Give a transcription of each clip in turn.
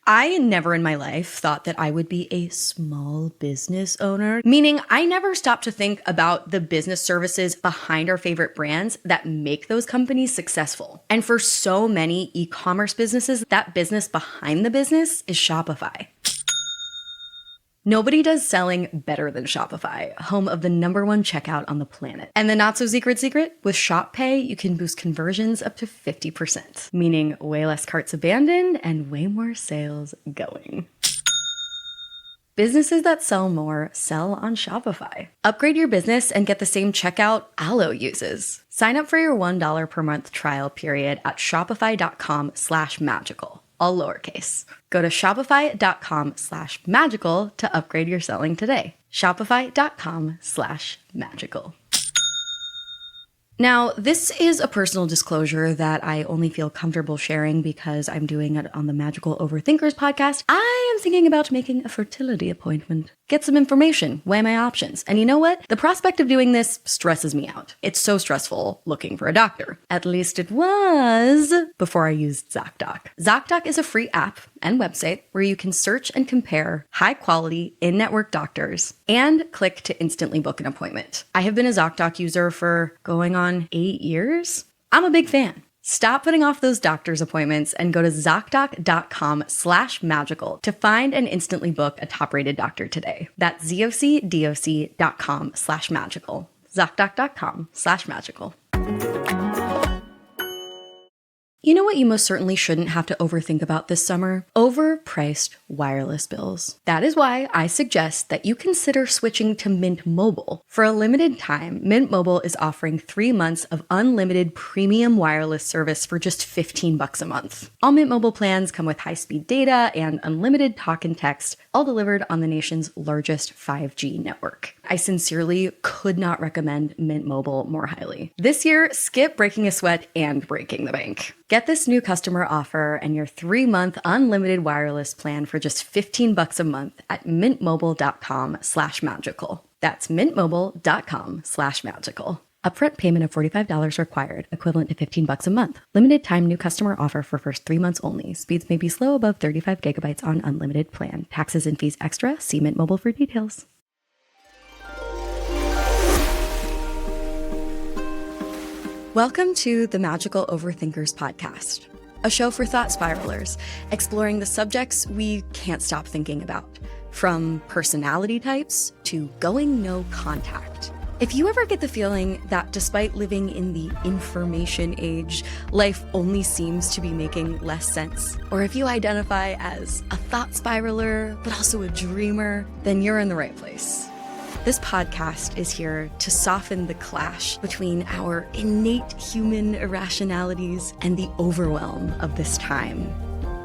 I never in my life thought that I would be a small business owner, meaning I never stopped to think about the business services behind our favorite brands that make those companies successful. And for so many e-commerce businesses, that business behind the business is Shopify. Nobody does selling better than Shopify, home of the #1 checkout on the planet. And the not so secret, with Shop Pay, you can boost conversions up to 50%, meaning way less carts abandoned and way more sales going. Businesses that sell more sell on Shopify. Upgrade your business and get the same checkout Allo uses. Sign up for your $1 per month trial period at shopify.com/magical. All lowercase. Go to shopify.com/magical to upgrade your selling today. Shopify.com/magical. Now, this is a personal disclosure that I only feel comfortable sharing because I'm doing it on the Magical Overthinkers podcast. I am thinking about making a fertility appointment. Get some information, weigh my options. And you know what? The prospect of doing this stresses me out. It's so stressful looking for a doctor. At least it was before I used ZocDoc. ZocDoc is a free app and website where you can search and compare high-quality in-network doctors and click to instantly book an appointment. I have been a ZocDoc user for going on 8 years. I'm a big fan. Stop putting off those doctor's appointments and go to ZocDoc.com/magical to find and instantly book a top-rated doctor today. That's ZocDoc.com/magical. ZocDoc.com/magical. You know what you most certainly shouldn't have to overthink about this summer? Overpriced wireless bills. That is why I suggest that you consider switching to Mint Mobile. For a limited time, Mint Mobile is offering 3 months of unlimited premium wireless service for just $15 a month. All Mint Mobile plans come with high-speed data and unlimited talk and text, all delivered on the nation's largest 5G network. I sincerely could not recommend Mint Mobile more highly. This year, skip breaking a sweat and breaking the bank. Get this new customer offer and your 3-month unlimited wireless plan for just $15 a month at mintmobile.com/magical. That's mintmobile.com/magical. Upfront payment of $45 required, equivalent to $15 a month. Limited time new customer offer for first 3 months only. Speeds may be slow above 35 gigabytes on unlimited plan. Taxes and fees extra. See Mint Mobile for details. Welcome to the Magical Overthinkers podcast, a show for thought spiralers, exploring the subjects we can't stop thinking about, from personality types to going no contact. If you ever get the feeling that despite living in the information age, life only seems to be making less sense, or if you identify as a thought spiraler, but also a dreamer, then you're in the right place. This podcast is here to soften the clash between our innate human irrationalities and the overwhelm of this time.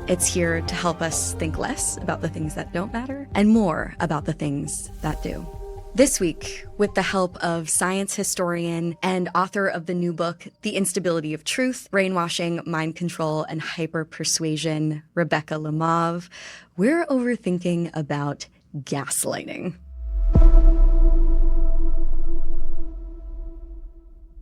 It's here to help us think less about the things that don't matter and more about the things that do. This week, with the help of science historian and author of the new book, The Instability of Truth, Brainwashing, Mind Control, and Hyper-Persuasion, Rebecca Lemov, we're overthinking about gaslighting.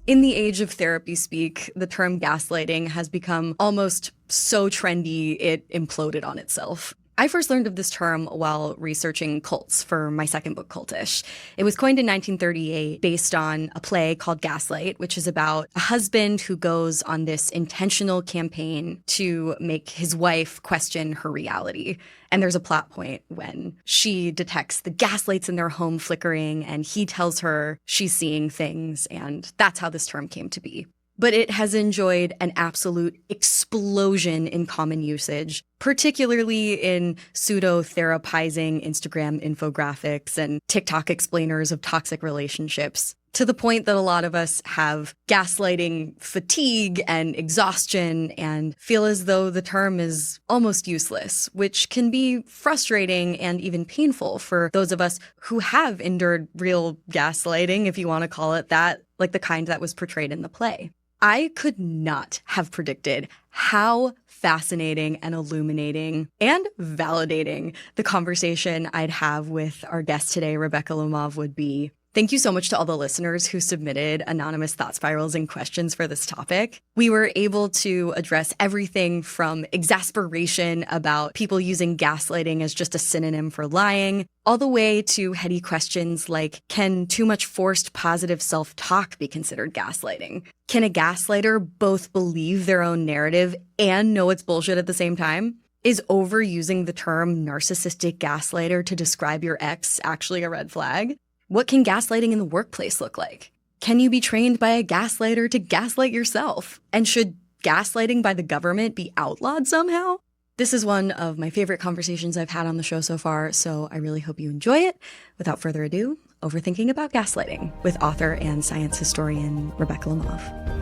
In the age of therapy speak, the term gaslighting has become almost so trendy it imploded on itself. I first learned of this term while researching cults for my second book, Cultish. It was coined in 1938 based on a play called Gaslight, which is about a husband who goes on this intentional campaign to make his wife question her reality. And there's a plot point when she detects the gaslights in their home flickering and he tells her she's seeing things, and that's how this term came to be. But it has enjoyed an absolute explosion in common usage, particularly in pseudo-therapizing Instagram infographics and TikTok explainers of toxic relationships, to the point that a lot of us have gaslighting fatigue and exhaustion and feel as though the term is almost useless, which can be frustrating and even painful for those of us who have endured real gaslighting, if you want to call it that, like the kind that was portrayed in the play. I could not have predicted how fascinating and illuminating and validating the conversation I'd have with our guest today, Rebecca Lemov, would be. Thank you so much to all the listeners who submitted anonymous thought spirals and questions for this topic. We were able to address everything from exasperation about people using gaslighting as just a synonym for lying, all the way to heady questions like, can too much forced positive self-talk be considered gaslighting? Can a gaslighter both believe their own narrative and know it's bullshit at the same time? Is overusing the term narcissistic gaslighter to describe your ex actually a red flag? What can gaslighting in the workplace look like? Can you be trained by a gaslighter to gaslight yourself? And should gaslighting by the government be outlawed somehow? This is one of my favorite conversations I've had on the show so far, so I really hope you enjoy it. Without further ado, Overthinking About Gaslighting with author and science historian Rebecca Lemov.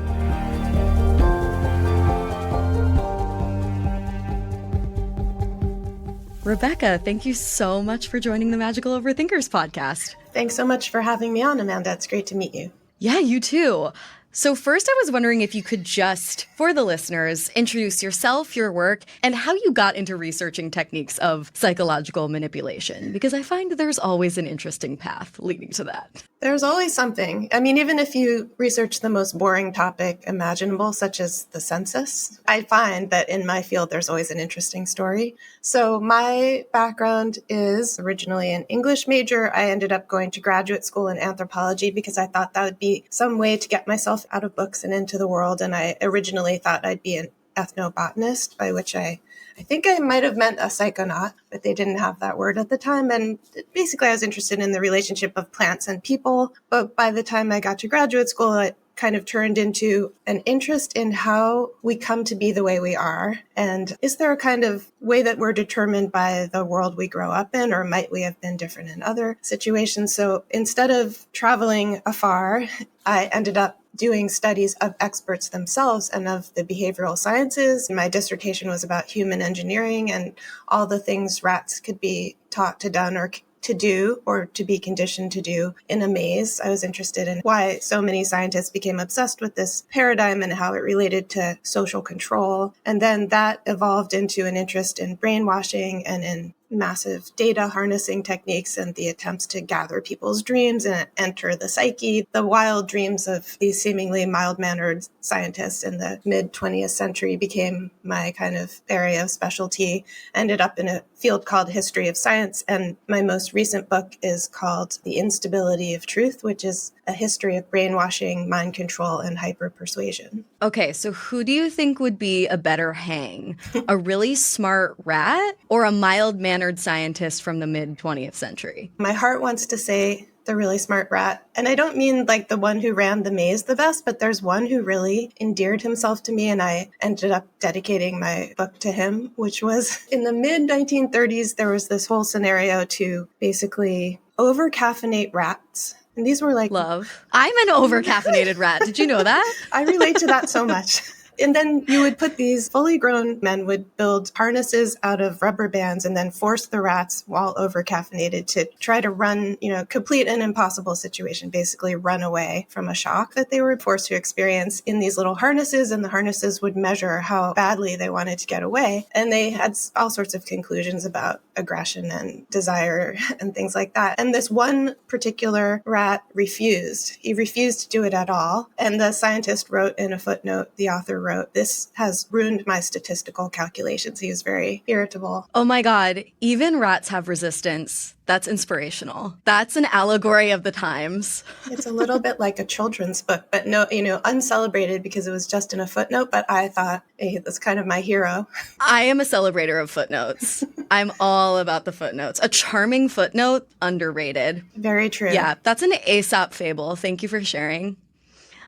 Rebecca, thank you so much for joining the Magical Overthinkers podcast. Thanks so much for having me on, Amanda. It's great to meet you. Yeah, you too. So first, I was wondering if you could just, for the listeners, introduce yourself, your work, and how you got into researching techniques of psychological manipulation, because I find there's always an interesting path leading to that. There's always something. I mean, even if you research the most boring topic imaginable, such as the census, I find that in my field, there's always an interesting story. So my background is originally an English major. I ended up going to graduate school in anthropology because I thought that would be some way to get myself out of books and into the world. And I originally thought I'd be an ethnobotanist, by which I think I might have meant a psychonaut, but they didn't have that word at the time. And basically, I was interested in the relationship of plants and people. But by the time I got to graduate school, it kind of turned into an interest in how we come to be the way we are. And is there a kind of way that we're determined by the world we grow up in, or might we have been different in other situations? So instead of traveling afar, I ended up doing studies of experts themselves and of the behavioral sciences. My dissertation was about human engineering and all the things rats could be taught to done or to do or to be conditioned to do in a maze. I was interested in why so many scientists became obsessed with this paradigm and how it related to social control. And then that evolved into an interest in brainwashing and in massive data harnessing techniques and the attempts to gather people's dreams and enter the psyche. The wild dreams of these seemingly mild-mannered scientists in the mid-20th century became my kind of area of specialty. Ended up in a field called History of Science, and my most recent book is called The Instability of Truth, which is a history of brainwashing, mind control, and hyper-persuasion. Okay, so who do you think would be a better hang? A really smart rat or a mild-mannered scientist from the mid-20th century? My heart wants to say the really smart rat. And I don't mean like the one who ran the maze the best, but there's one who really endeared himself to me, and I ended up dedicating my book to him, which was in the mid-1930s, there was this whole scenario to basically over-caffeinate rats. And these were like... Love. I'm an over-caffeinated rat. Did you know that? I relate to that so much. And then you would put these fully grown men would build harnesses out of rubber bands and then force the rats while over caffeinated to try to run, complete an impossible situation, basically run away from a shock that they were forced to experience in these little harnesses. And the harnesses would measure how badly they wanted to get away. And they had all sorts of conclusions about aggression and desire and things like that. And this one particular rat refused. He refused to do it at all. And the scientist wrote in a footnote, the author wrote, "This has ruined my statistical calculations." He was very irritable. Oh my God, even rats have resistance. That's inspirational. That's an allegory of the times. It's a little bit like a children's book, but no, uncelebrated because it was just in a footnote, but I thought, hey, that's kind of my hero. I am a celebrator of footnotes. I'm all about the footnotes. A charming footnote, underrated. Very true. Yeah, that's an Aesop fable. Thank you for sharing.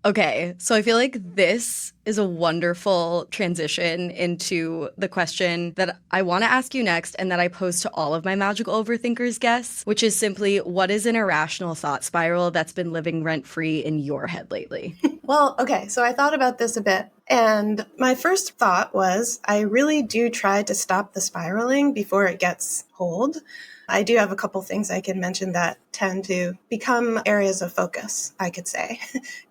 Okay, so I feel like this is a wonderful transition into the question that I want to ask you next and that I pose to all of my Magical Overthinkers guests, which is simply, what is an irrational thought spiral that's been living rent-free in your head lately? Well, okay, so I thought about this a bit. And my first thought was, I really do try to stop the spiraling before it gets hold. I do have a couple things I can mention that tend to become areas of focus, I could say.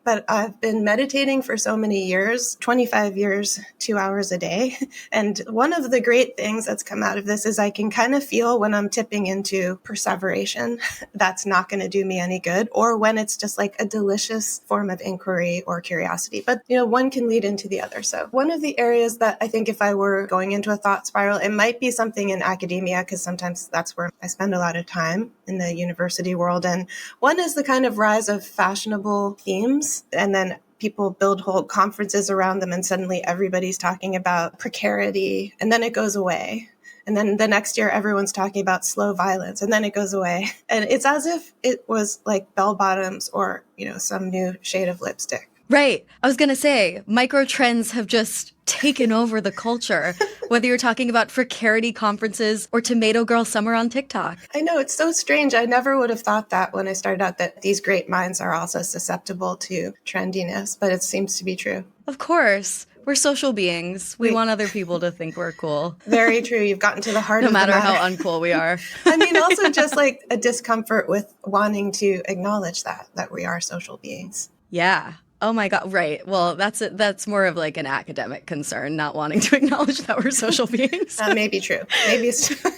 But I've been meditating for so many years, 25 years, 2 hours a day. And one of the great things that's come out of this is I can kind of feel when I'm tipping into perseveration that's not going to do me any good, or when it's just like a delicious form of inquiry or curiosity. But, one can lead into the other. So one of the areas that I think if I were going into a thought spiral, it might be something in academia, because sometimes that's where I spend a lot of time in the university world. And one is the kind of rise of fashionable themes, and then people build whole conferences around them, and suddenly everybody's talking about precarity, and then it goes away. And then the next year, everyone's talking about slow violence, and then it goes away. And it's as if it was like bell bottoms or, some new shade of lipstick. Right. I was going to say, micro trends have just taken over the culture, whether you're talking about precarity conferences or Tomato Girl Summer on TikTok. I know, it's so strange. I never would have thought that when I started out, that these great minds are also susceptible to trendiness, but it seems to be true. Of course. We're social beings. We want other people to think we're cool. Very true. You've gotten to the heart no of the matter. No matter how uncool we are. I mean, also just like a discomfort with wanting to acknowledge that we are social beings. Yeah. Oh my God. Right. Well, that's more of like an academic concern, not wanting to acknowledge that we're social beings. That may be true. Maybe it's true.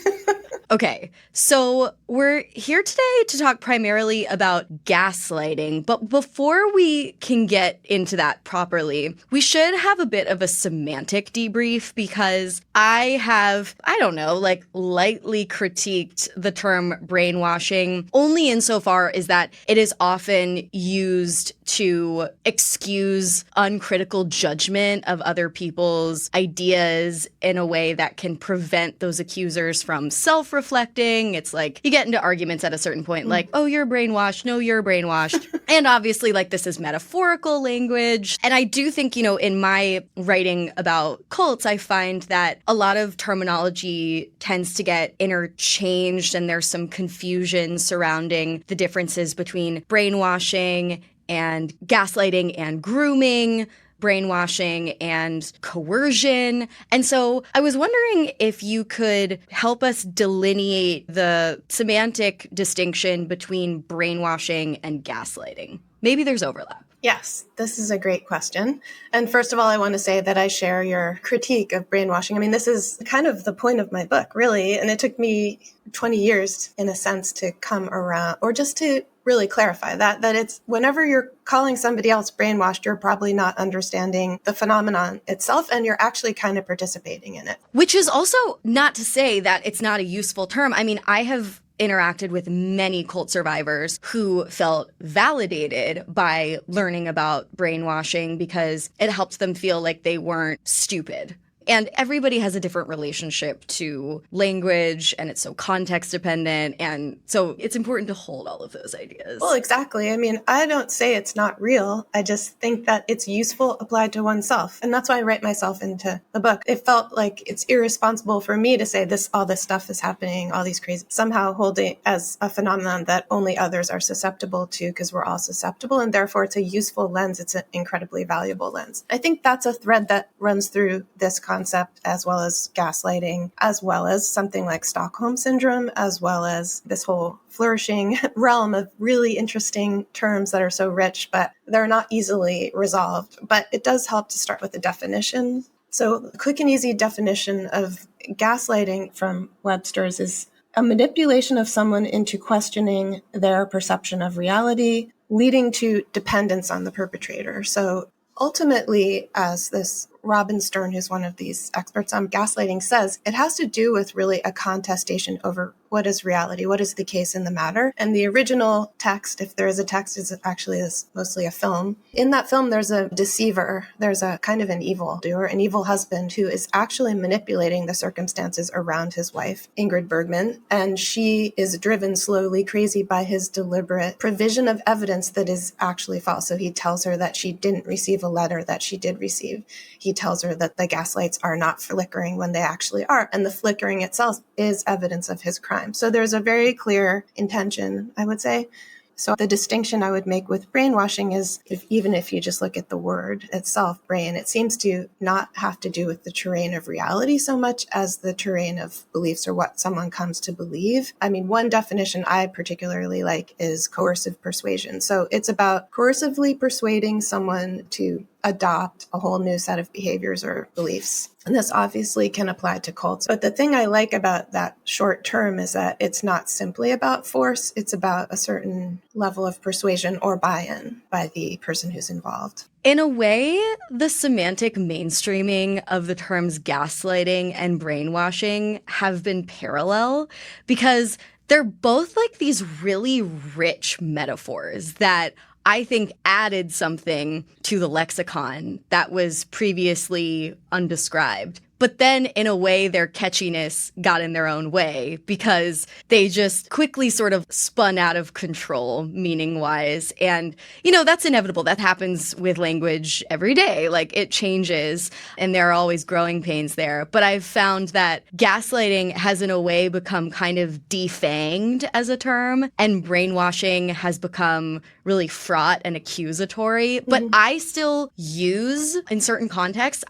Okay, so we're here today to talk primarily about gaslighting, but before we can get into that properly, we should have a bit of a semantic debrief, because I have, lightly critiqued the term brainwashing, only insofar as that it is often used to excuse uncritical judgment of other people's ideas in a way that can prevent those accusers from self-reflecting. It's like you get into arguments at a certain point, like, oh, you're brainwashed. No, you're brainwashed. And obviously, like, this is metaphorical language. And I do think, in my writing about cults, I find that a lot of terminology tends to get interchanged, and there's some confusion surrounding the differences between brainwashing and gaslighting and grooming, brainwashing and coercion. And so I was wondering if you could help us delineate the semantic distinction between brainwashing and gaslighting. Maybe there's overlap. Yes, this is a great question. And first of all, I want to say that I share your critique of brainwashing. I mean, this is kind of the point of my book, really. And it took me 20 years, in a sense, to come around, or just to really clarify that it's whenever you're calling somebody else brainwashed, you're probably not understanding the phenomenon itself, and you're actually kind of participating in it. Which is also not to say that it's not a useful term. I mean, I have interacted with many cult survivors who felt validated by learning about brainwashing because it helped them feel like they weren't stupid. And everybody has a different relationship to language, and it's so context dependent. And so it's important to hold all of those ideas. Well, exactly. I mean, I don't say it's not real. I just think that it's useful applied to oneself. And that's why I write myself into the book. It felt like it's irresponsible for me to say all this stuff is happening, all these crazy, somehow holding as a phenomenon that only others are susceptible to, because we're all susceptible. And therefore, it's a useful lens. It's an incredibly valuable lens. I think that's a thread that runs through this concept, as well as gaslighting, as well as something like Stockholm syndrome, as well as this whole flourishing realm of really interesting terms that are so rich, but they're not easily resolved. But it does help to start with the definition. So the quick and easy definition of gaslighting from Webster's is a manipulation of someone into questioning their perception of reality, leading to dependence on the perpetrator. So ultimately, as this Robin Stern, who's one of these experts on gaslighting, says, it has to do with really a contestation over what is reality, what is the case in the matter. And the original text, if there is a text, is actually mostly a film. In that film, there's a deceiver. There's a kind of an evildoer, an evil husband who is actually manipulating the circumstances around his wife, Ingrid Bergman. And she is driven slowly crazy by his deliberate provision of evidence that is actually false. So he tells her that she didn't receive a letter that she did receive. He tells her that the gaslights are not flickering when they actually are. And the flickering itself is evidence of his crime. So there's a very clear intention, I would say. So the distinction I would make with brainwashing is even if you just look at the word itself, brain, it seems to not have to do with the terrain of reality so much as the terrain of beliefs or what someone comes to believe. I mean, one definition I particularly like is coercive persuasion. So it's about coercively persuading someone to adopt a whole new set of behaviors or beliefs. And this obviously can apply to cults. But the thing I like about that short term is that it's not simply about force. It's about a certain level of persuasion or buy-in by the person who's involved. In a way, the semantic mainstreaming of the terms gaslighting and brainwashing have been parallel because they're both like these really rich metaphors that I think added something to the lexicon that was previously undescribed. But then, in a way, their catchiness got in their own way because they just quickly sort of spun out of control, meaning-wise. And, that's inevitable. That happens with language every day. Like, it changes, and there are always growing pains there. But I've found that gaslighting has, in a way, become kind of defanged as a term, and brainwashing has become really fraught and accusatory. But I still use, in certain contexts,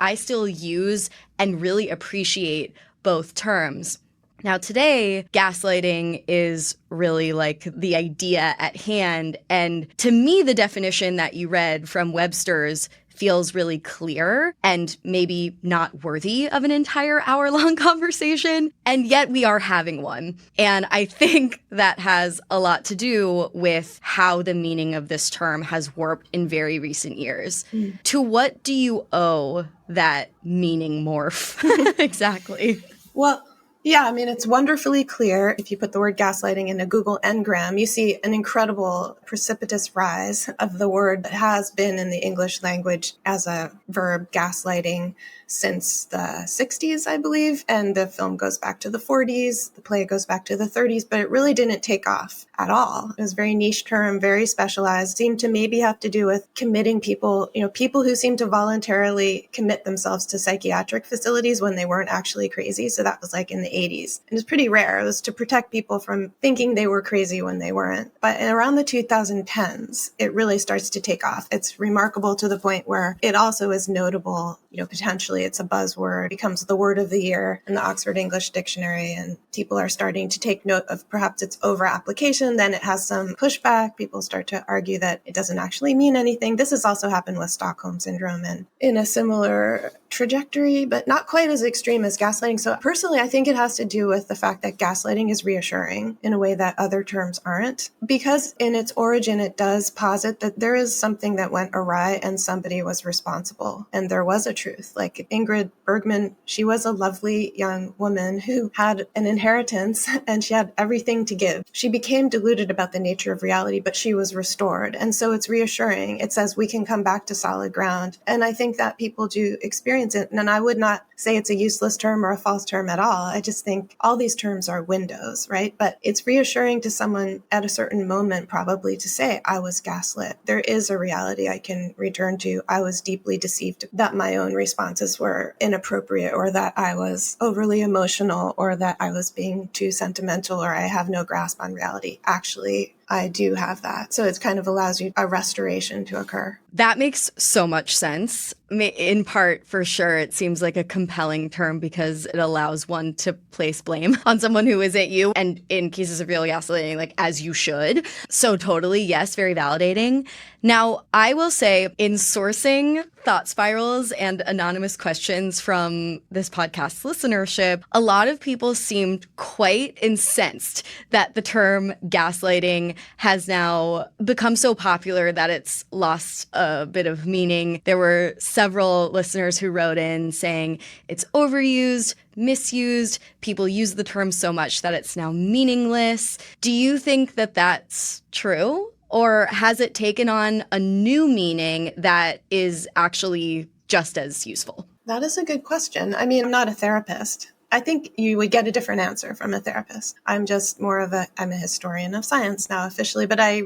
and really appreciate both terms. Now, today, gaslighting is really like the idea at hand. And to me, the definition that you read from Webster's feels really clear and maybe not worthy of an entire hour-long conversation. And yet we are having one. And I think that has a lot to do with how the meaning of this term has warped in very recent years. To what do you owe that meaning morph? Exactly. Well, yeah, I mean, it's wonderfully clear. If you put the word gaslighting into Google Ngram, you see an incredible precipitous rise of the word that has been in the English language as a verb, gaslighting, since the 60s, I believe. And the film goes back to the 40s. The play goes back to the 30s, but it really didn't take off at all. It was a very niche term, very specialized, seemed to maybe have to do with committing people, people who seem to voluntarily commit themselves to psychiatric facilities when they weren't actually crazy. So that was like in the 80s. It was pretty rare. It was to protect people from thinking they were crazy when they weren't. But around the 2010s, it really starts to take off. It's remarkable to the point where it also is notable, potentially it's a buzzword, becomes the word of the year in the Oxford English Dictionary, and people are starting to take note of perhaps its over-application. Then it has some pushback. People start to argue that it doesn't actually mean anything. This has also happened with Stockholm Syndrome and in a similar trajectory, but not quite as extreme as gaslighting. So personally, I think it has to do with the fact that gaslighting is reassuring in a way that other terms aren't, because in its origin, it does posit that there is something that went awry and somebody was responsible. And there was a truth. Like Ingrid Bergman, she was a lovely young woman who had an inheritance and she had everything to give. She became deluded about the nature of reality, but she was restored. And so it's reassuring. It says we can come back to solid ground. And I think that people do experience it. And I would not say it's a useless term or a false term at all. I just think all these terms are windows, right? But it's reassuring to someone at a certain moment probably to say, I was gaslit. There is a reality I can return to. I was deeply deceived, that my own responses were inappropriate, or that I was overly emotional, or that I was being too sentimental, or I have no grasp on reality. Actually, I do have that. So it kind of allows you a restoration to occur. That makes so much sense. In part, for sure, it seems like a compelling term because it allows one to place blame on someone who isn't you. And in cases of real gaslighting, like as you should. So totally, yes, very validating. Now, I will say in sourcing thought spirals and anonymous questions from this podcast's listenership, a lot of people seemed quite incensed that the term gaslighting has now become so popular that it's lost a bit of meaning. There were several listeners who wrote in saying it's overused, misused. People use the term so much that it's now meaningless. Do you think that that's true? Or has it taken on a new meaning that is actually just as useful? That is a good question. I mean, I'm not a therapist, I think you would get a different answer from a therapist. I'm just more of I'm a historian of science now officially, but I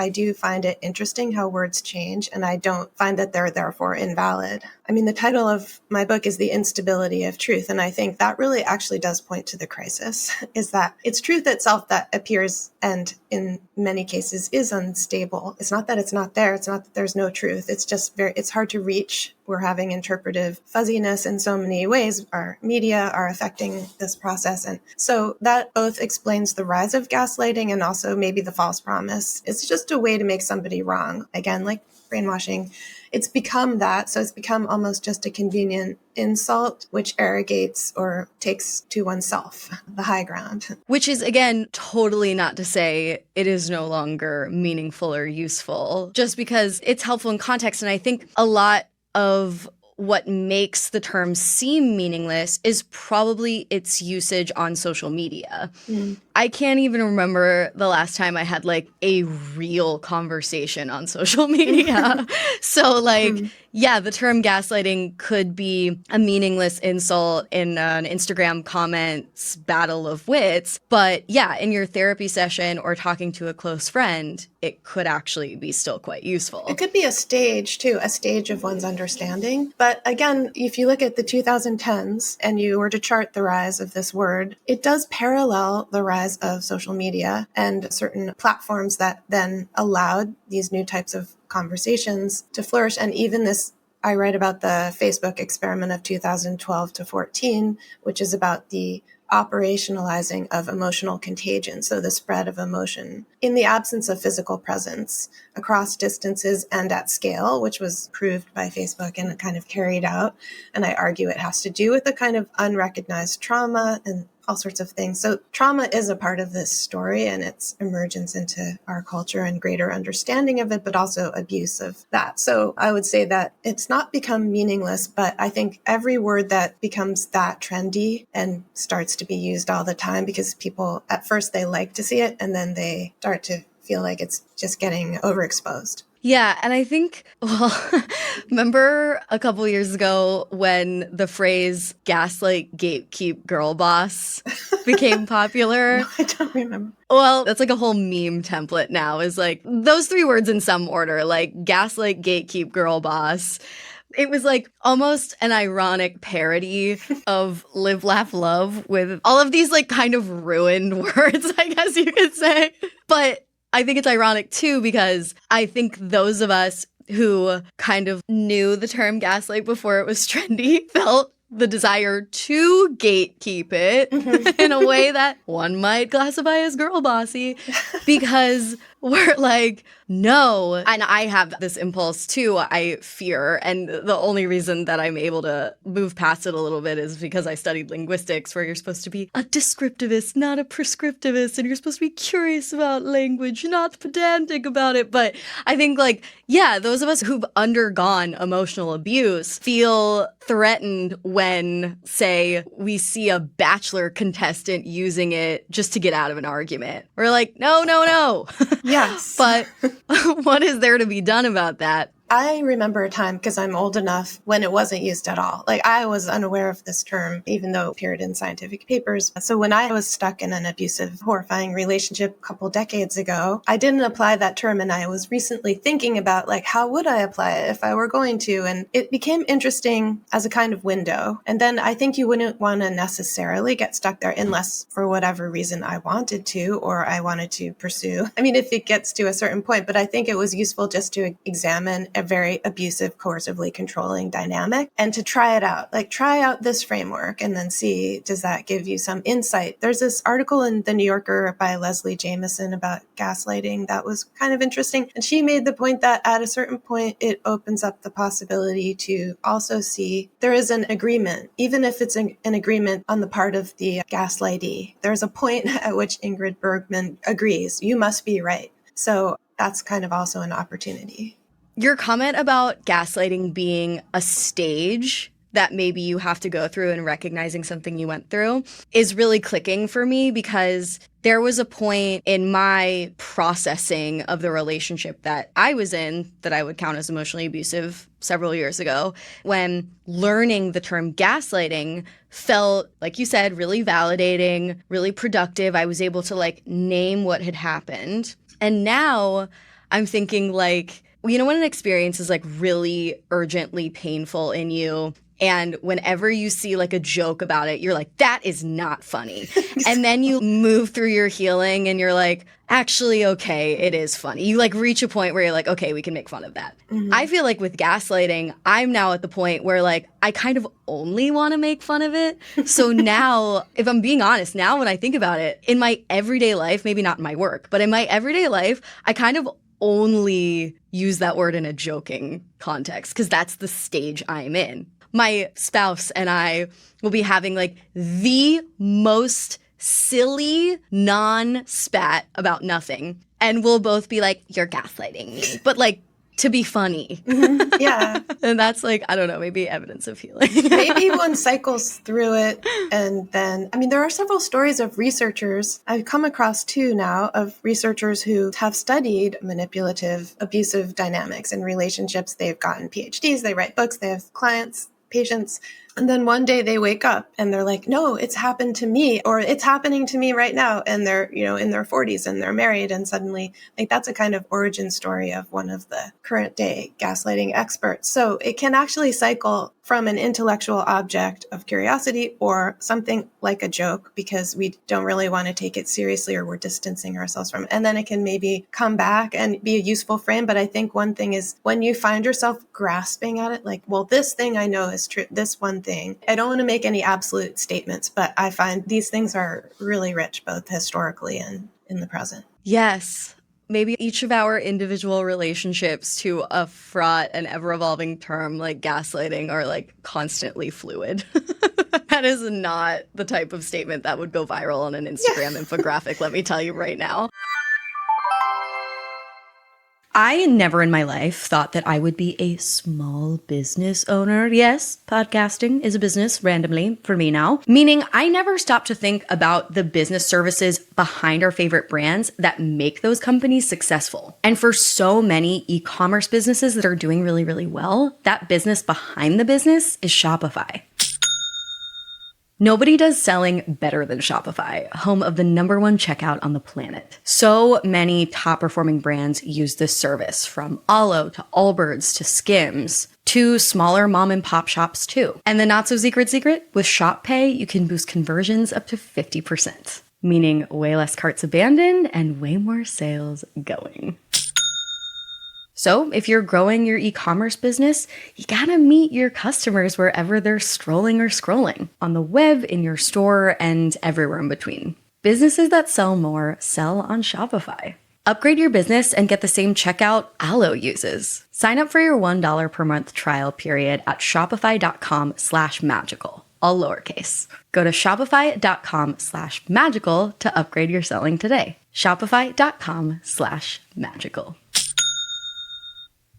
do find it interesting how words change, and I don't find that they're therefore invalid. I mean, the title of my book is The Instability of Truth, and I think that really actually does point to the crisis, is that it's truth itself that appears and in many cases is unstable. It's not that it's not there. It's not that there's no truth. It's just it's hard to reach. We're having interpretive fuzziness in so many ways. Our media are affecting this process. And so that both explains the rise of gaslighting and also maybe the false promise. It's just a way to make somebody wrong. Again, like brainwashing, it's become that. So it's become almost just a convenient insult, which arrogates or takes to oneself the high ground. Which is, again, totally not to say it is no longer meaningful or useful, just because it's helpful in context. And I think a lot of what makes the term seem meaningless is probably its usage on social media. I can't even remember the last time I had like a real conversation on social media. So like, yeah, the term gaslighting could be a meaningless insult in an Instagram comments battle of wits. But yeah, in your therapy session or talking to a close friend, it could actually be still quite useful. It could be a stage too, a stage of one's understanding. But again, if you look at the 2010s and you were to chart the rise of this word, it does parallel the rise of social media and certain platforms that then allowed these new types of conversations to flourish. And even this, I write about the Facebook experiment of 2012 to 14, which is about the operationalizing of emotional contagion, so the spread of emotion in the absence of physical presence across distances and at scale, which was proved by Facebook and kind of carried out. And I argue it has to do with the kind of unrecognized trauma and all sorts of things. So trauma is a part of this story and its emergence into our culture and greater understanding of it, but also abuse of that. So I would say that it's not become meaningless, but I think every word that becomes that trendy and starts to be used all the time, because people at first they like to see it and then they start to feel like it's just getting overexposed. Yeah, and I think, remember a couple years ago when the phrase gaslight, gatekeep, girl boss became popular? No, I don't remember. Well, that's like a whole meme template now, is like those three words in some order, like gaslight, gatekeep, girl boss. It was like almost an ironic parody of live, laugh, love with all of these like kind of ruined words, I guess you could say. But I think it's ironic, too, because I think those of us who kind of knew the term gaslight before it was trendy felt the desire to gatekeep it in a way that one might classify as girl bossy, because we're like, no. And I have this impulse too, I fear. And the only reason that I'm able to move past it a little bit is because I studied linguistics, where you're supposed to be a descriptivist, not a prescriptivist. And you're supposed to be curious about language, not pedantic about it. But I think like, yeah, those of us who've undergone emotional abuse feel threatened when, say, we see a Bachelor contestant using it just to get out of an argument. We're like, no, no, no. Yes. But what is there to be done about that? I remember a time, because I'm old enough, when it wasn't used at all. Like, I was unaware of this term, even though it appeared in scientific papers. So when I was stuck in an abusive, horrifying relationship a couple decades ago, I didn't apply that term. And I was recently thinking about, like, how would I apply it if I were going to? And it became interesting as a kind of window. And then I think you wouldn't want to necessarily get stuck there unless, for whatever reason, I wanted to, or I wanted to pursue. I mean, if it gets to a certain point, but I think it was useful just to examine a very abusive, coercively controlling dynamic and to try it out. Like, try out this framework and then see, does that give you some insight? There's this article in The New Yorker by Leslie Jamison about gaslighting that was kind of interesting. And she made the point that at a certain point, it opens up the possibility to also see there is an agreement, even if it's an agreement on the part of the gaslightee. There's a point at which Ingrid Bergman agrees, you must be right. So that's kind of also an opportunity. Your comment about gaslighting being a stage that maybe you have to go through and recognizing something you went through is really clicking for me, because There was a point in my processing of the relationship that I was in that I would count as emotionally abusive several years ago, when learning the term gaslighting felt, like you said, really validating, really productive. I was able to like name what had happened. And now I'm thinking like, you know, when an experience is like really urgently painful in you, and whenever you see like a joke about it, you're like, that is not funny. And then you move through your healing and you're like, actually, okay, it is funny. You like reach a point where you're like, okay, we can make fun of that. Mm-hmm. I feel like with gaslighting, I'm now at the point where like, I kind of only want to make fun of it. So now, if I'm being honest, now when I think about it, in my everyday life, maybe not in my work, but in my everyday life, I kind of only use that word in a joking context because that's the stage I'm in. My spouse and I will be having like the most silly non-spat about nothing. And we'll both be like, you're gaslighting me. But like to be funny. Mm-hmm. Yeah. And that's like, I don't know, maybe evidence of healing. Maybe one cycles through it. And then, I mean, there are several stories of researchers. I've come across two now of researchers who have studied manipulative, abusive dynamics in relationships. They've gotten PhDs, they write books, they have clients, patients. And then one day they wake up and they're like, no, it's happened to me, or it's happening to me right now. And they're, you know, in their 40s and they're married. And suddenly, like, that's a kind of origin story of one of the current day gaslighting experts. So it can actually cycle from an intellectual object of curiosity or something like a joke because we don't really want to take it seriously or we're distancing ourselves from it. And then it can maybe come back and be a useful frame. But I think one thing is when you find yourself grasping at it, like, well, this thing I know is true, this one thing. I don't want to make any absolute statements, but I find these things are really rich, both historically and in the present. Yes. Maybe each of our individual relationships to a fraught and ever-evolving term like gaslighting are like constantly fluid. That is not the type of statement that would go viral on an Instagram infographic, let me tell you right now. I never in my life thought that I would be a small business owner. Yes, podcasting is a business randomly for me now, meaning I never stopped to think about the business services behind our favorite brands that make those companies successful. And for so many e-commerce businesses that are doing really, really well, that business behind the business is Shopify. Nobody does selling better than Shopify, home of the #1 checkout on the planet. So many top performing brands use this service, from Alo to Allbirds to Skims to smaller mom and pop shops too. And the not so secret, with Shop Pay, you can boost conversions up to 50%, meaning way less carts abandoned and way more sales going. So if you're growing your e-commerce business, you gotta meet your customers wherever they're strolling or scrolling, on the web, in your store, and everywhere in between. Businesses that sell more sell on Shopify. Upgrade your business and get the same checkout Alo uses. Sign up for your $1 per month trial period at shopify.com/magical, all lowercase. Go to shopify.com/magical to upgrade your selling today. Shopify.com/magical.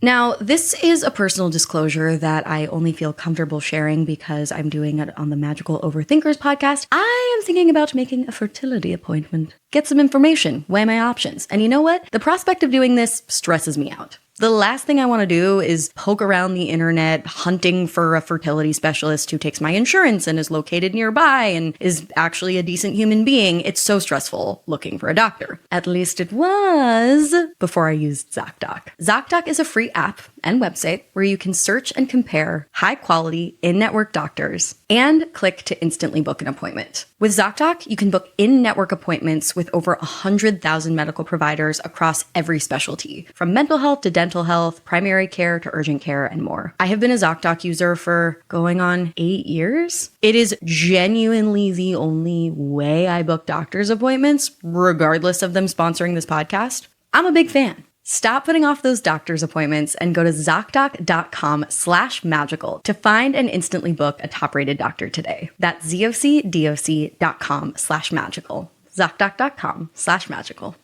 Now, this is a personal disclosure that I only feel comfortable sharing because I'm doing it on the Magical Overthinkers podcast. I am thinking about making a fertility appointment. Get some information, weigh my options. And you know what? The prospect of doing this stresses me out. The last thing I want to do is poke around the internet hunting for a fertility specialist who takes my insurance and is located nearby and is actually a decent human being. It's so stressful looking for a doctor. At least it was before I used ZocDoc. ZocDoc is a free app and website where you can search and compare high-quality in-network doctors and click to instantly book an appointment. With ZocDoc, you can book in-network appointments with over 100,000 medical providers across every specialty, from mental health to dental health, primary care to urgent care, and more. I have been a ZocDoc user for going on 8 years. It is genuinely the only way I book doctor's appointments, regardless of them sponsoring this podcast. I'm a big fan. Stop putting off those doctor's appointments and go to ZocDoc.com/magical to find and instantly book a top-rated doctor today. That's ZocDoc.com/magical. ZocDoc.com/magical.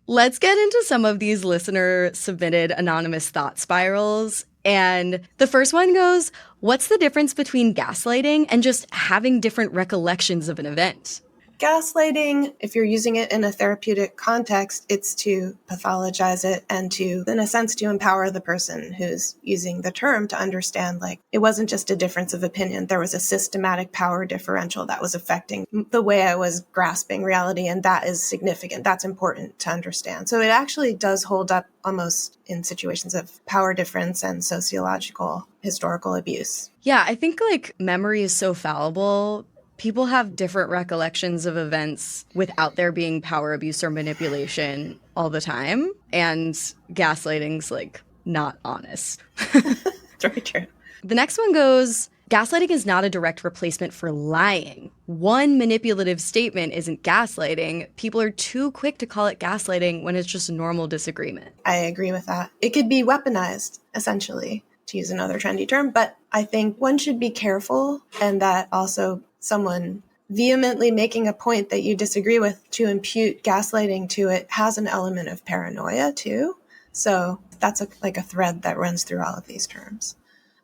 Let's get into some of these listener-submitted anonymous thought spirals. And the first one goes, what's the difference between gaslighting and just having different recollections of an event? Gaslighting, if you're using it in a therapeutic context, it's to pathologize it and to, in a sense, to empower the person who's using the term to understand, like, it wasn't just a difference of opinion. There was a systematic power differential that was affecting the way I was grasping reality, and that is significant. That's important to understand. So it actually does hold up almost in situations of power difference and sociological historical abuse. Yeah, I think like memory is so fallible. People have different recollections of events without there being power abuse or manipulation all the time. And gaslighting's like not honest. It's very true. The next one goes, gaslighting is not a direct replacement for lying. One manipulative statement isn't gaslighting. People are too quick to call it gaslighting when it's just a normal disagreement. I agree with that. It could be weaponized, essentially, to use another trendy term, but I think one should be careful, and that also someone vehemently making a point that you disagree with to impute gaslighting to it has an element of paranoia too. So that's like a thread that runs through all of these terms.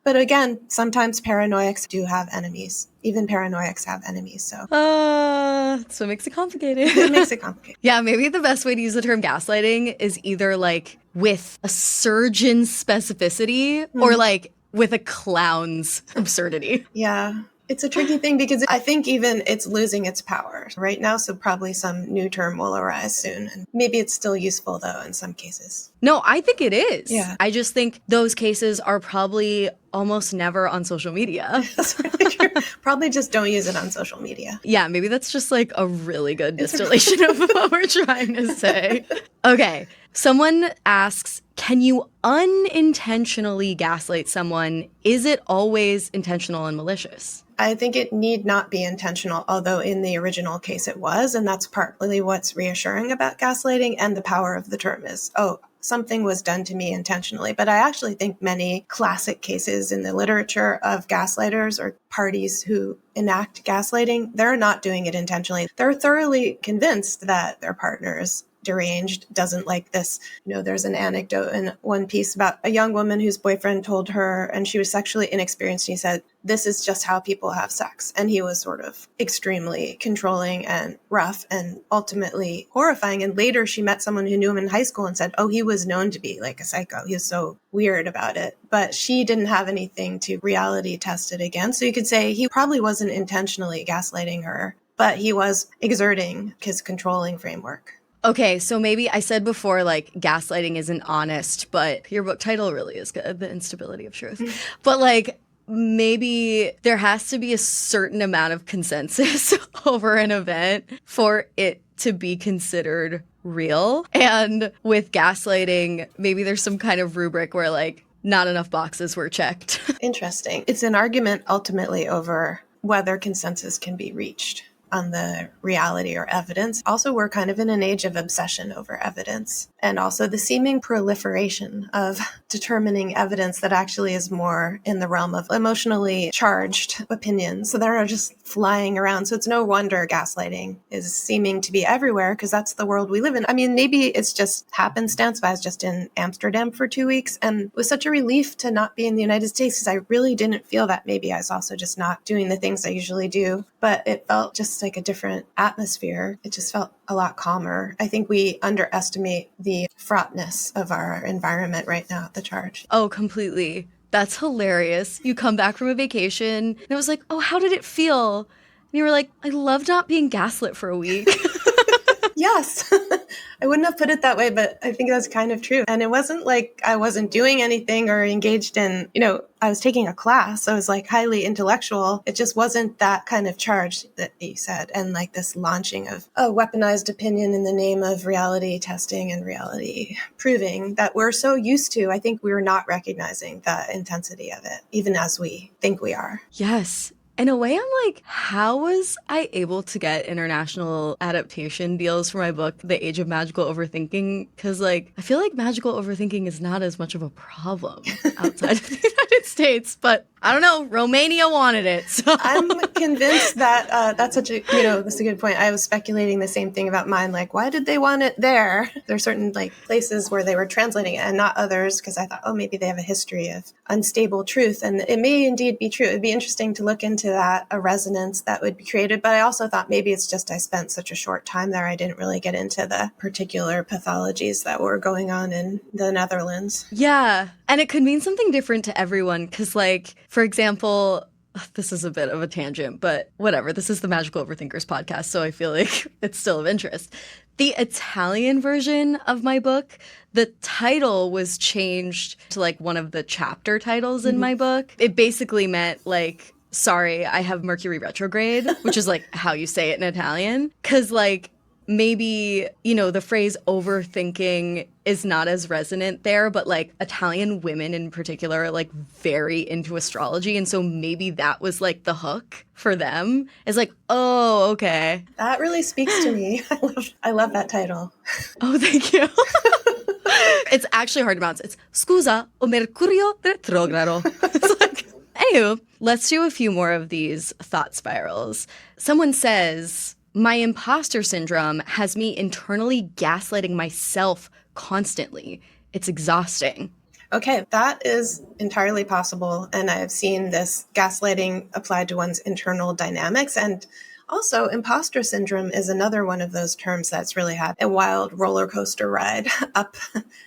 But again, sometimes paranoiacs do have enemies. Even paranoiacs have enemies. So it makes it complicated. it makes it complicated. Yeah, maybe the best way to use the term gaslighting is either like with a surgeon's specificity or like with a clown's absurdity. Yeah. It's a tricky thing because I think even it's losing its power right now. So probably some new term will arise soon. And maybe it's still useful, though, in some cases. No, I think it is. Yeah. I just think those cases are probably almost never on social media. That's really true. Probably just don't use it on social media. Yeah, maybe that's just like a really good distillation of what we're trying to say. Okay. Someone asks, can you unintentionally gaslight someone? Is it always intentional and malicious? I think it need not be intentional, although in the original case it was. And that's partly what's reassuring about gaslighting, and the power of the term is, oh, something was done to me intentionally. But I actually think many classic cases in the literature of gaslighters or parties who enact gaslighting, they're not doing it intentionally. They're thoroughly convinced that their partner is deranged, doesn't like this. There's an anecdote in one piece about a young woman whose boyfriend told her, and she was sexually inexperienced, and he said, this is just how people have sex. And he was sort of extremely controlling and rough and ultimately horrifying. And later she met someone who knew him in high school and said, oh, he was known to be like a psycho. He was so weird about it. But she didn't have anything to reality test it against. So you could say he probably wasn't intentionally gaslighting her, but he was exerting his controlling framework. Okay, so maybe I said before, like, gaslighting isn't honest, but your book title really is good, The Instability of Truth. But, like, maybe there has to be a certain amount of consensus over an event for it to be considered real. And with gaslighting, maybe there's some kind of rubric where, like, not enough boxes were checked. Interesting. It's an argument ultimately over whether consensus can be reached on the reality or evidence. Also, we're kind of in an age of obsession over evidence, and also the seeming proliferation of determining evidence that actually is more in the realm of emotionally charged opinions. So that are just flying around. So it's no wonder gaslighting is seeming to be everywhere, because that's the world we live in. I mean, maybe it's just happenstance, but I was just in Amsterdam for 2 weeks, and it was such a relief to not be in the United States, because I really didn't feel that. Maybe I was also just not doing the things I usually do, but it felt just like a different atmosphere. It just felt a lot calmer. I think we underestimate the fraughtness of our environment right now at the charge. Oh, completely. That's hilarious. You come back from a vacation and it was like, oh, how did it feel? And you were like, I love not being gaslit for a week. Yes. I wouldn't have put it that way, but I think that's kind of true. And it wasn't like I wasn't doing anything or engaged in, I was taking a class. So I was like highly intellectual. It just wasn't that kind of charge that you said. And like this launching of a weaponized opinion in the name of reality testing and reality proving that we're so used to. I think we're not recognizing the intensity of it, even as we think we are. Yes. In a way, I'm like, how was I able to get international adaptation deals for my book, The Age of Magical Overthinking? Because, like, I feel like magical overthinking is not as much of a problem outside of the United States, but I don't know. Romania wanted it. So I'm convinced that that's such a, that's a good point. I was speculating the same thing about mine. Like, why did they want it there? There are certain like places where they were translating it and not others, because I thought, oh, maybe they have a history of unstable truth. And it may indeed be true. It'd be interesting to look into that, a resonance that would be created. But I also thought maybe it's just I spent such a short time there. I didn't really get into the particular pathologies that were going on in the Netherlands. yeah. And it could mean something different to everyone. Because, like, for example, this is a bit of a tangent, but whatever. This is the Magical Overthinkers podcast, so I feel like it's still of interest. The Italian version of my book, the title was changed to like one of the chapter titles in my book. It basically meant like, sorry, I have Mercury retrograde, which is like how you say it in Italian. Because like maybe, the phrase overthinking is not as resonant there, but like Italian women in particular are like very into astrology. And so maybe that was like the hook for them. It's like, oh, okay. That really speaks to me. I love that title. Oh, thank you. It's actually hard to pronounce. It's Scusa o Mercurio retrogrado. It's like, anywho, let's do a few more of these thought spirals. Someone says, my imposter syndrome has me internally gaslighting myself constantly. It's exhausting. Okay, that is entirely possible. And I've seen this gaslighting applied to one's internal dynamics. And also, imposter syndrome is another one of those terms that's really had a wild roller coaster ride up.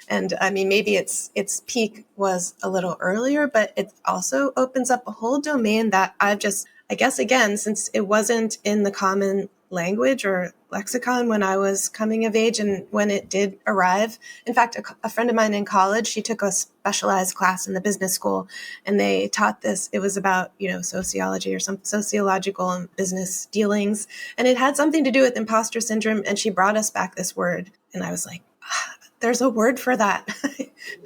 And I mean, maybe its peak was a little earlier, but it also opens up a whole domain that I guess, again, since it wasn't in the common language or lexicon when I was coming of age and when it did arrive. In fact, a friend of mine in college, she took a specialized class in the business school and they taught this. It was about, sociology or some sociological and business dealings. And it had something to do with imposter syndrome. And she brought us back this word. And I was like, there's a word for that.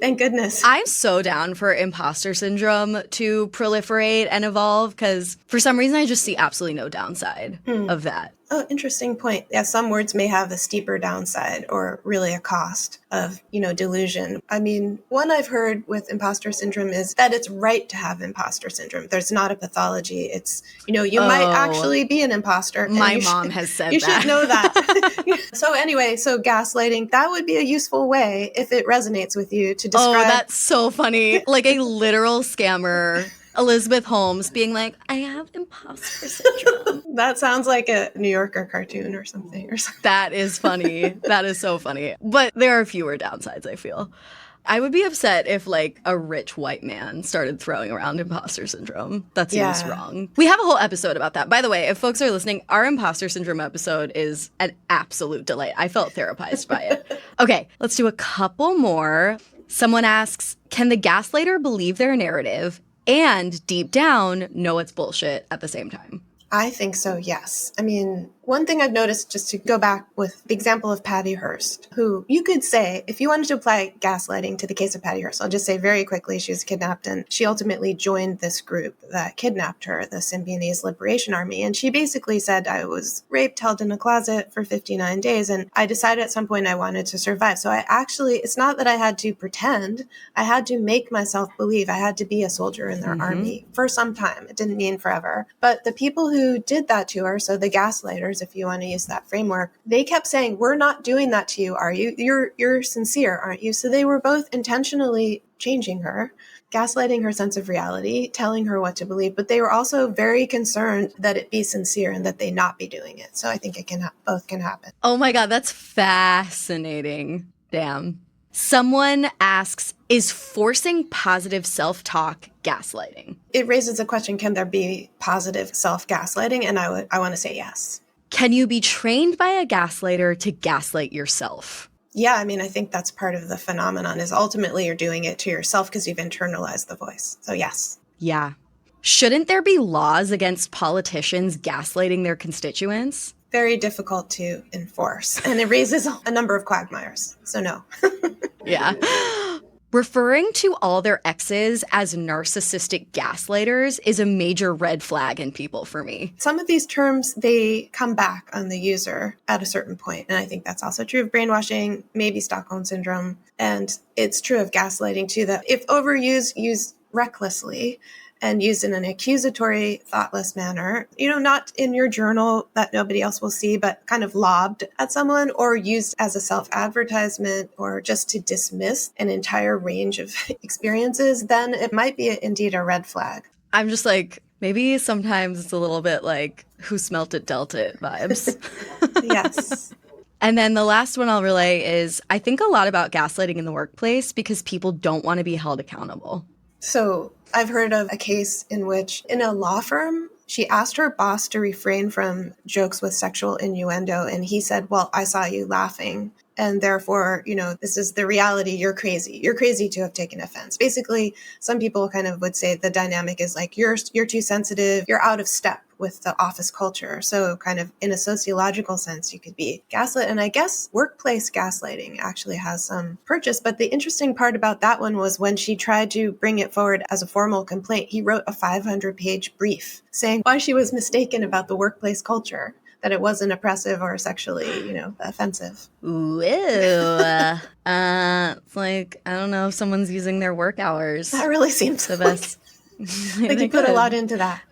Thank goodness. I'm so down for imposter syndrome to proliferate and evolve because for some reason I just see absolutely no downside of that. Oh, interesting point. Yeah, some words may have a steeper downside or really a cost of, delusion. I mean, one I've heard with imposter syndrome is that it's right to have imposter syndrome. There's not a pathology. It's, you might actually be an imposter. My mom has said you that. You should know that. So anyway, gaslighting, that would be a useful way if it resonates with you to describe. Oh, that's so funny. Like a literal scammer. Elizabeth Holmes being like, I have imposter syndrome. That sounds like a New Yorker cartoon or something. That is funny. That is so funny. But there are fewer downsides, I feel. I would be upset if like a rich white man started throwing around imposter syndrome. That seems wrong. We have a whole episode about that. By the way, if folks are listening, our imposter syndrome episode is an absolute delight. I felt therapized by it. Okay, let's do a couple more. Someone asks, can the gaslighter believe their narrative and deep down know it's bullshit at the same time? I think so, yes. I mean, one thing I've noticed, just to go back with the example of Patty Hearst, who you could say, if you wanted to apply gaslighting to the case of Patty Hearst, I'll just say very quickly, she was kidnapped and she ultimately joined this group that kidnapped her, the Symbionese Liberation Army. And she basically said, I was raped, held in a closet for 59 days. And I decided at some point I wanted to survive. So it's not that I had to pretend. I had to make myself believe I had to be a soldier in their army for some time. It didn't mean forever. But the people who did that to her, so the gaslighters, if you want to use that framework, they kept saying, we're not doing that to you, are you? You're sincere, aren't you? So they were both intentionally changing her, gaslighting her sense of reality, telling her what to believe, but they were also very concerned that it be sincere and that they not be doing it. So I think both can happen. Oh my God, that's fascinating. Damn. Someone asks, is forcing positive self-talk gaslighting? It raises a question, can there be positive self-gaslighting? And I want to say yes. Can you be trained by a gaslighter to gaslight yourself? Yeah, I mean, I think that's part of the phenomenon is ultimately you're doing it to yourself because you've internalized the voice. So yes. Yeah. Shouldn't there be laws against politicians gaslighting their constituents? Very difficult to enforce. And it raises a number of quagmires. So no. Yeah. Referring to all their exes as narcissistic gaslighters is a major red flag in people for me. Some of these terms, they come back on the user at a certain point. And I think that's also true of brainwashing, maybe Stockholm syndrome. And it's true of gaslighting too, that if overused, used recklessly, and used in an accusatory, thoughtless manner, not in your journal that nobody else will see, but kind of lobbed at someone, or used as a self-advertisement, or just to dismiss an entire range of experiences, then it might be indeed a red flag. I'm just like, maybe sometimes it's a little bit like who smelt it dealt it vibes. Yes. And then the last one I'll relay is I think a lot about gaslighting in the workplace because people don't want to be held accountable. So I've heard of a case in which, in a law firm, she asked her boss to refrain from jokes with sexual innuendo. And he said, well, I saw you laughing. And therefore, this is the reality. You're crazy. You're crazy to have taken offense. Basically, some people kind of would say the dynamic is like, you're too sensitive. You're out of step with the office culture. So kind of in a sociological sense, you could be gaslit. And I guess workplace gaslighting actually has some purchase. But the interesting part about that one was when she tried to bring it forward as a formal complaint, he wrote a 500-page brief saying why she was mistaken about the workplace culture, that it wasn't oppressive or sexually, offensive. Ooh, it's like, I don't know if someone's using their work hours. That really seems the best. Like you put a lot into that.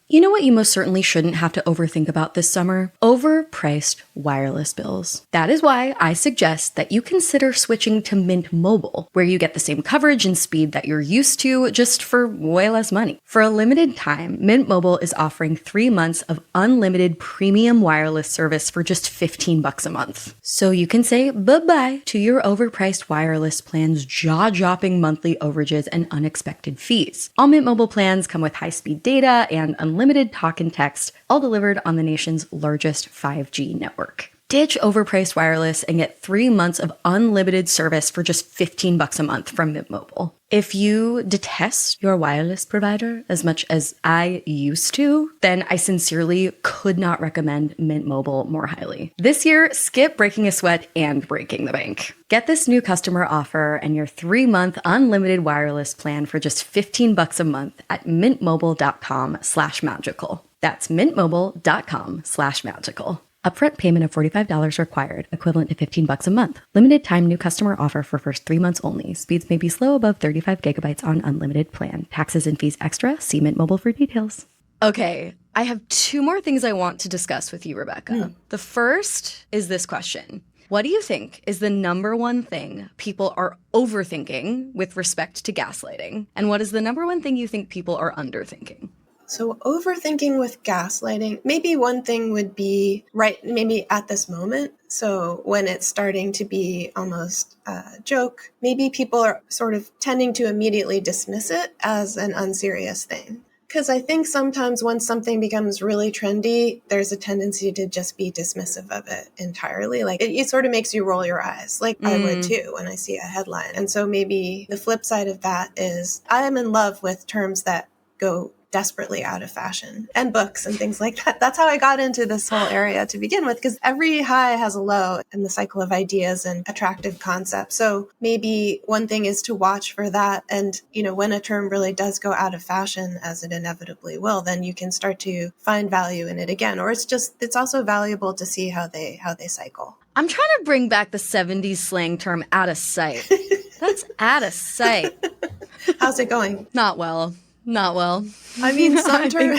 You know what you most certainly shouldn't have to overthink about this summer? Overpriced wireless bills. That is why I suggest that you consider switching to Mint Mobile, where you get the same coverage and speed that you're used to, just for way less money. For a limited time, Mint Mobile is offering 3 months of unlimited premium wireless service for just $15 a month. So you can say bye-bye to your overpriced wireless plan's jaw-dropping monthly overages and unexpected fees. All Mint Mobile plans come with high-speed data and unlimited talk and text, all delivered on the nation's largest 5G network. Ditch overpriced wireless and get 3 months of unlimited service for just $15 a month from Mint Mobile. If you detest your wireless provider as much as I used to, then I sincerely could not recommend Mint Mobile more highly. This year, skip breaking a sweat and breaking the bank. Get this new customer offer and your 3-month unlimited wireless plan for just $15 a month at mintmobile.com/magical. That's mintmobile.com/magical. Upfront payment of $45 required, equivalent to $15 a month. Limited time new customer offer for first 3 months only. Speeds may be slow above 35 gigabytes on unlimited plan. Taxes and fees extra. See Mint Mobile for details. Okay, I have 2 more things I want to discuss with you, Rebecca. The first is this question. What do you think is the number one thing people are overthinking with respect to gaslighting? And what is the number one thing you think people are underthinking? So overthinking with gaslighting, maybe one thing would be maybe at this moment. So when it's starting to be almost a joke, maybe people are sort of tending to immediately dismiss it as an unserious thing. Because I think sometimes when something becomes really trendy, there's a tendency to just be dismissive of it entirely. Like it sort of makes you roll your eyes, like I would too when I see a headline. And so maybe the flip side of that is I am in love with terms that go desperately out of fashion, and books and things like that. That's how I got into this whole area to begin with, because every high has a low in the cycle of ideas and attractive concepts. So maybe one thing is to watch for that. And, when a term really does go out of fashion, as it inevitably will, then you can start to find value in it again. Or it's also valuable to see how they cycle. I'm trying to bring back the 70s slang term out of sight. That's out of sight. How's it going? Not well. I mean, some term,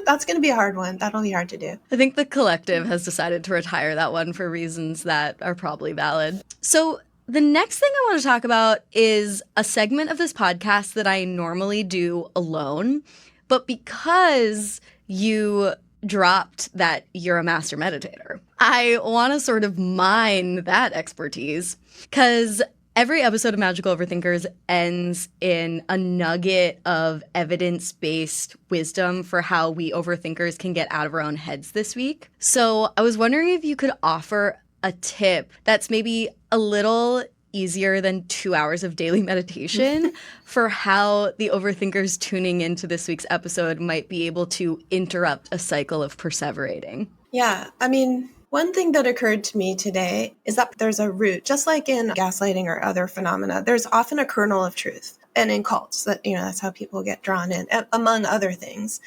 that's going to be a hard one. That'll be hard to do. I think the collective has decided to retire that one for reasons that are probably valid. So the next thing I want to talk about is a segment of this podcast that I normally do alone, but because you dropped that you're a master meditator, I want to sort of mine that expertise, because every episode of Magical Overthinkers ends in a nugget of evidence-based wisdom for how we overthinkers can get out of our own heads this week. So I was wondering if you could offer a tip that's maybe a little easier than 2 hours of daily meditation for how the overthinkers tuning into this week's episode might be able to interrupt a cycle of perseverating. Yeah, I mean, One thing that occurred to me today is that there's a root, just like in gaslighting or other phenomena, there's often a kernel of truth. And in cults, that's how people get drawn in, among other things.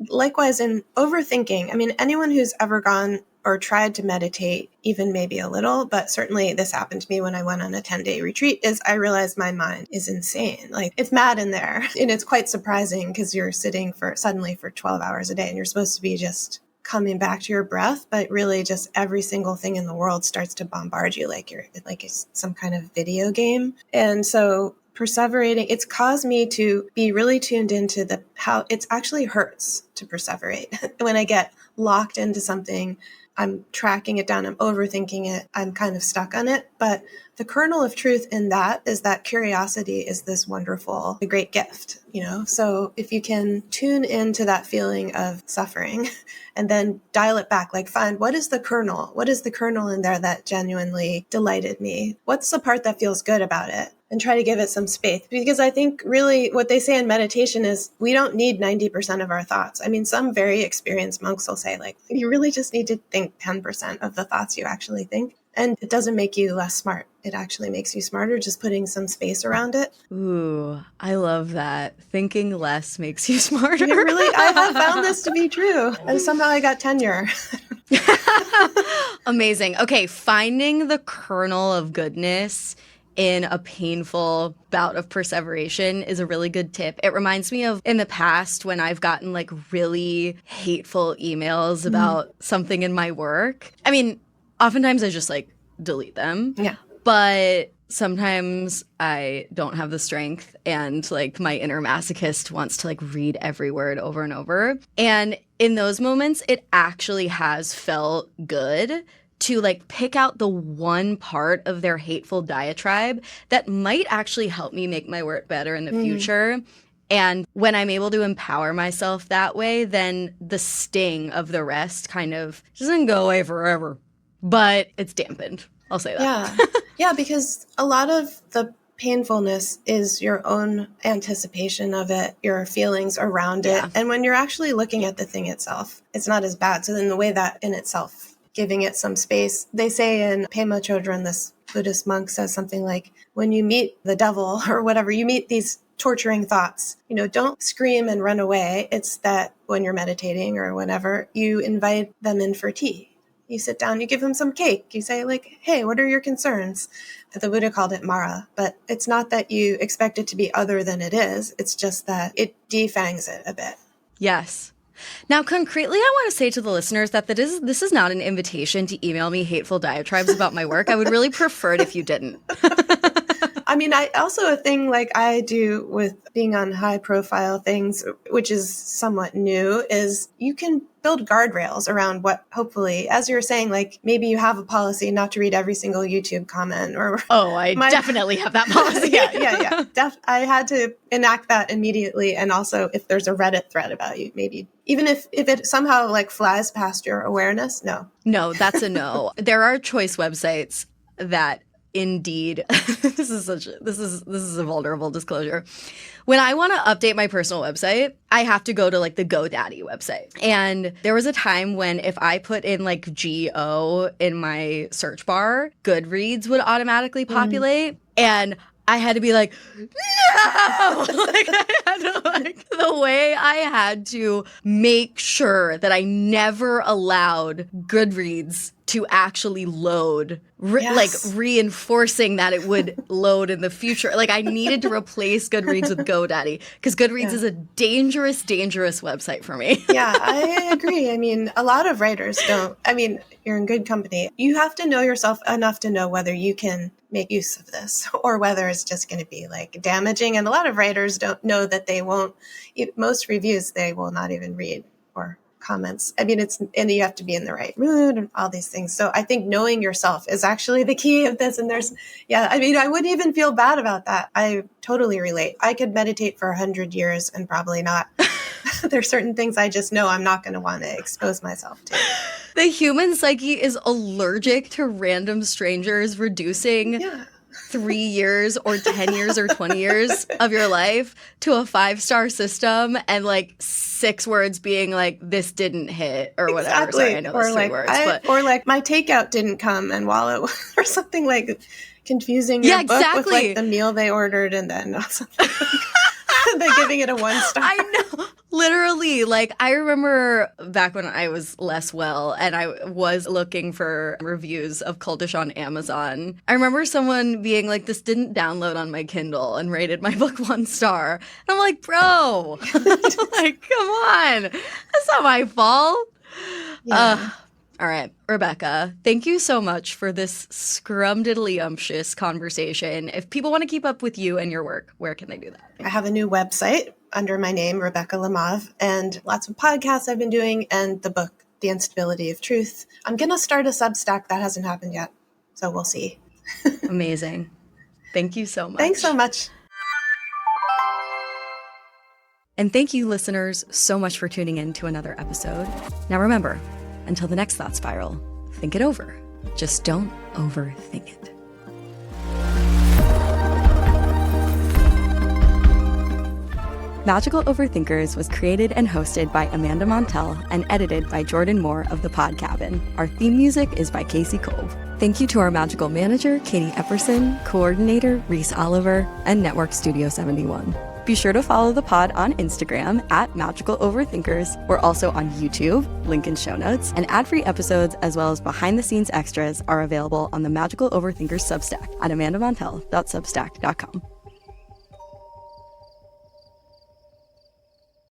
Likewise, in overthinking, anyone who's ever gone or tried to meditate, even maybe a little, but certainly this happened to me when I went on a 10-day retreat, is I realized my mind is insane. Like, it's mad in there. And it's quite surprising because you're sitting suddenly for 12 hours a day and you're supposed to be just coming back to your breath, but really just every single thing in the world starts to bombard you like it's some kind of video game. And so perseverating, it's caused me to be really tuned into how it actually hurts to perseverate. When I get locked into something, I'm tracking it down, I'm overthinking it, I'm kind of stuck on it. But the kernel of truth in that is that curiosity is this wonderful, great gift, So if you can tune into that feeling of suffering and then dial it back, like find what is the kernel? What is the kernel in there that genuinely delighted me? What's the part that feels good about it? And try to give it some space. Because I think really what they say in meditation is we don't need 90% of our thoughts. Some very experienced monks will say, like, you really just need to think 10% of the thoughts you actually think. And it doesn't make you less smart. It actually makes you smarter, just putting some space around it. Ooh, I love that. Thinking less makes you smarter. I have found this to be true. And somehow I got tenure. Amazing. Okay, finding the kernel of goodness in a painful bout of perseveration is a really good tip. It reminds me of in the past when I've gotten like really hateful emails about something in my work. Oftentimes I just like delete them. Yeah. But sometimes I don't have the strength and like my inner masochist wants to like read every word over and over. And in those moments, it actually has felt good to like pick out the one part of their hateful diatribe that might actually help me make my work better in the future. And when I'm able to empower myself that way, then the sting of the rest kind of doesn't go away forever, but it's dampened. I'll say that. Yeah. Yeah, because a lot of the painfulness is your own anticipation of it, your feelings around it. And when you're actually looking at the thing itself, it's not as bad. So then the way that in itself, giving it some space, they say in Pema Chodron, this Buddhist monk says something like, when you meet the devil or whatever, you meet these torturing thoughts, don't scream and run away. It's that when you're meditating or whenever, you invite them in for tea. You sit down, you give them some cake. You say like, hey, what are your concerns? The Buddha called it Mara, but it's not that you expect it to be other than it is. It's just that it defangs it a bit. Yes. Now, concretely, I want to say to the listeners that this is not an invitation to email me hateful diatribes about my work. I would really prefer it if you didn't. I also a thing like I do with being on high profile things, which is somewhat new, is you can build guardrails around what hopefully, as you're saying, like maybe you have a policy not to read every single YouTube comment or. Oh, I definitely have that policy. Yeah. I had to enact that immediately. And also if there's a Reddit thread about you, maybe even if it somehow like flies past your awareness, no. No, that's a no. There are choice websites that indeed, this is a vulnerable disclosure. When I want to update my personal website, I have to go to like the GoDaddy website. And there was a time when if I put in like GO in my search bar, Goodreads would automatically populate. And I had to be like, no! The way I had to make sure that I never allowed Goodreads to actually load, like reinforcing that it would load in the future. Like I needed to replace Goodreads with GoDaddy because Goodreads is a dangerous, dangerous website for me. Yeah, I agree. A lot of writers don't. You're in good company. You have to know yourself enough to know whether you can make use of this or whether it's just going to be like damaging. And a lot of writers don't know that they won't, most reviews, they will not even read or comments. And you have to be in the right mood and all these things. So I think knowing yourself is actually the key of this. And I wouldn't even feel bad about that. I totally relate. I could meditate for 100 years and probably not. There's certain things I just know I'm not going to want to expose myself to. The human psyche is allergic to random strangers reducing 3 years or 10 years or 20 years of your life to a 5-star system and like 6 words being like, this didn't hit or whatever. Exactly. Sorry, I know that's 3 words. Or like my takeout didn't come and while it or something like confusing your book with like the meal they ordered and then something. They're giving it a 1 star. I know. Literally, like I remember back when I was less well and I was looking for reviews of Cultish on Amazon. I remember someone being like, this didn't download on my Kindle and rated my book 1 star. And I'm like, bro, like, come on. That's not my fault. Yeah. All right, Rebecca, thank you so much for this scrumdiddlyumptious conversation. If people want to keep up with you and your work, where can they do that? I have a new website under my name, Rebecca Lemov, and lots of podcasts I've been doing and the book, The Instability of Truth. I'm going to start a Substack. That hasn't happened yet, so we'll see. Amazing. Thank you so much. Thanks so much. And thank you, listeners, so much for tuning in to another episode. Now remember, until the next thought spiral, think it over. Just don't overthink it. Magical Overthinkers was created and hosted by Amanda Montell and edited by Jordan Moore of The Pod Cabin. Our theme music is by Casey Cove. Thank you to our magical manager, Katie Epperson, coordinator, Reese Oliver, and Network Studio 71. Be sure to follow the pod on Instagram at Magical Overthinkers. We're also on YouTube, link in show notes, and ad-free episodes as well as behind-the-scenes extras are available on the Magical Overthinkers Substack at amandamontell.substack.com.